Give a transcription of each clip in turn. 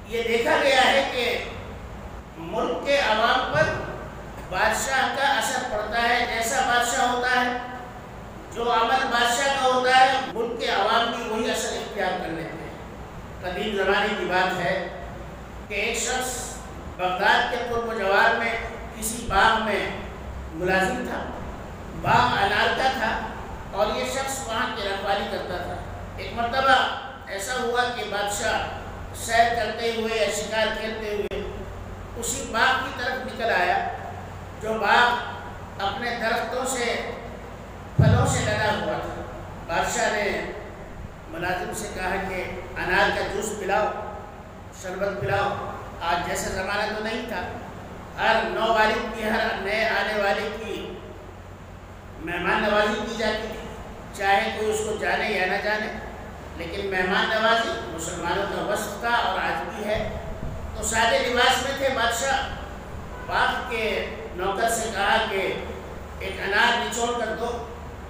یہ دیکھا گیا ہے کہ ملک کے عوام پر بادشاہ کا اثر پڑتا ہے. ایسا بادشاہ ہوتا ہے جو عمل بادشاہ کا ہوتا ہے ملک کے عوام بھی وہی اثر اختیار کر لیتے ہیں. قدیم زمانے کی بات ہے کہ ایک شخص بغداد کے قرب و جوار میں کسی باغ میں ملازم تھا. باغ انار کا تھا اور یہ شخص وہاں کی رکھوالی کرتا تھا. ایک مرتبہ ایسا ہوا کہ بادشاہ سیر کرتے ہوئے یا شکار کھیلتے ہوئے اسی باغ کی طرف نکل آیا جو باغ اپنے درختوں سے پھلوں سے لدا ہوا تھا. بادشاہ نے ملازم سے کہا کہ انار کا جوس پلاؤ، شربت پلاؤ. آج جیسا زمانہ تو نہیں تھا. ہر نو والد کی، ہر نئے آنے والے کی مہمان نوازی کی جاتی تھی، چاہے کوئی اس کو جانے یا نہ جانے. لیکن مہمان نوازی مسلمانوں کا وصف تھا اور آج بھی ہے. تو سادے لباس میں تھے. بادشاہ باغ کے نوکر سے کہا کہ ایک انار نچوڑ کر دو.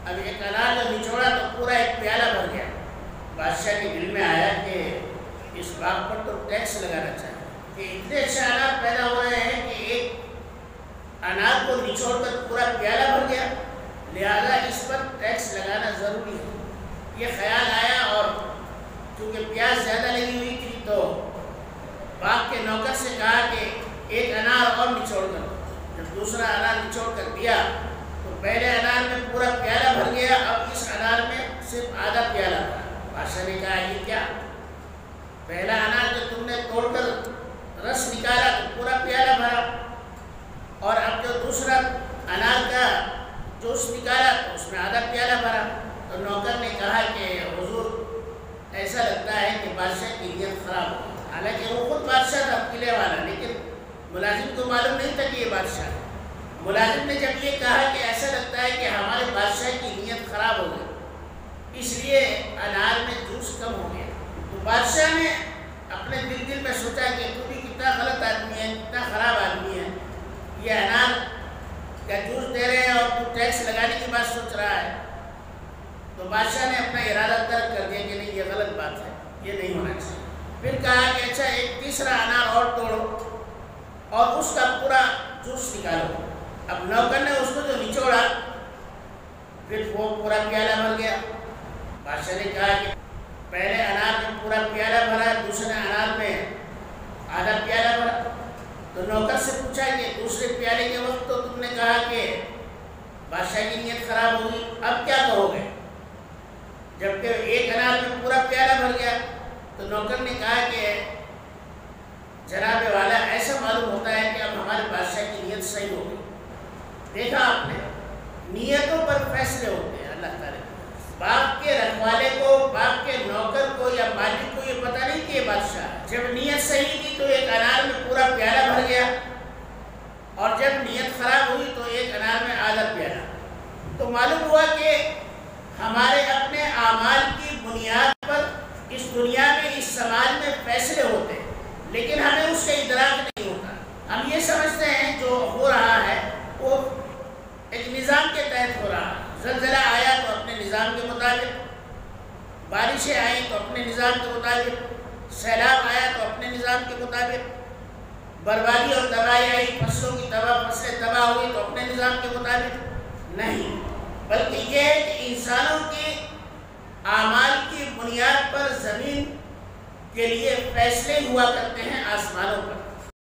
اب ایک انار جب نچوڑا تو پورا ایک پیالہ بھر گیا. بادشاہ کے دل میں آیا کہ اس باغ پر تو ٹیکس لگانا چاہیے کہ اتنے اچھے انار پیدا ہو رہے ہیں کہ ایک انار کو نچوڑ کر پورا پیالہ بھر گیا، لہذا اس پر ٹیکس لگانا ضروری ہے. یہ خیال آیا اور چونکہ پیاز زیادہ لگی ہوئی تھی تو باغ کے نوکر سے کہا کہ ایک انار اور نچوڑ کر. جب دوسرا انار نچوڑ کر دیا تو پہلے انار میں پورا پیالہ بھر گیا، اب اس انار میں صرف آدھا پیالہ تھا. بادشاہ نے کہا یہ کیا؟ پہلا انار جو تم نے توڑ کر رس نکالا تو پورا پیالہ بھرا، اور اب جو دوسرا انار کا جوس نکالا تو اس میں آدھا پیالہ بھرا. تو نوکر نے کہا کہ حضور ایسا لگتا ہے کہ بادشاہ کی نیت خراب ہو. حالانکہ وہ خود بادشاہ تھا قلعے والا، لیکن ملازم کو معلوم نہیں تھا کہ یہ بادشاہ ہے. ملازم نے جب یہ کہا کہ ایسا لگتا ہے کہ ہمارے بادشاہ کی نیت خراب ہو گئی، اس لیے انار میں جوس کم ہو گیا. تو بادشاہ نے اپنے دل میں سوچا کہ تو بھی کتنا غلط آدمی ہے، کتنا خراب آدمی ہے. یہ انار کا جوس دے رہے ہیں اور تو ٹیکس لگانے کی بات سوچ رہا ہے. تو بادشاہ نے اپنا ارادہ ترک کر دیا کہ نہیں، یہ غلط بات ہے، یہ نہیں ہونا چاہیے. پھر کہا کہ اچھا ایک تیسرا انار اور توڑو اور اس کا پورا جوس نکالو. اب نوکر نے اس کو جو نچوڑا پھر وہ پورا پیالہ بھر گیا. بادشاہ نے کہا کہ پہلے انار میں پورا پیالہ بھرا، دوسرے انار میں آدھا پیالہ بھرا. تو نوکر سے پوچھا کہ دوسرے پیالے کے وقت تو تم نے کہا کہ بادشاہ کی نیت خراب ہوگی، اب کیا کہو گے؟ جبکہ ایک انار میں پورا پیالہ بھر گیا. تو نوکر نے کہا کہ جناب والا ایسا معلوم ہوتا ہے کہ اب ہمارے بادشاہ کی نیت صحیح ہو گئی. دیکھا آپ نے، نیتوں پر فیصلے ہوتے ہیں اللہ تعالیٰ. باغ کے رکھوالے کو، باغ کے نوکر کو یا مالک کو یہ پتہ نہیں کہ یہ بادشاہ ہے. جب نیت صحیح تھی تو ایک انار میں پورا پیالہ بھر گیا، اور جب نیت خراب ہوئی تو ایک انار میں آدھا پیالہ. تو معلوم ہوا کہ ہمارے اپنے اعمال کی بنیاد پر اس دنیا میں، اس سماج میں فیصلے ہوتے ہیں، لیکن ہمیں اس کا ادراک نہیں ہوتا. ہم یہ سمجھتے ہیں جو ہو رہا ہے وہ ایک نظام کے تحت ہو رہا ہے. زلزلہ آیا تو اپنے نظام کے مطابق، بارشیں آئیں تو اپنے نظام کے مطابق، سیلاب آیا تو اپنے نظام کے مطابق، بربادی اور تباہی آئی، فصلیں تباہ ہوئی تو اپنے نظام کے مطابق. نہیں، بلکہ یہ ہے کہ انسانوں کے اعمال کی بنیاد پر زمین کے لیے فیصلے ہوا کرتے ہیں آسمان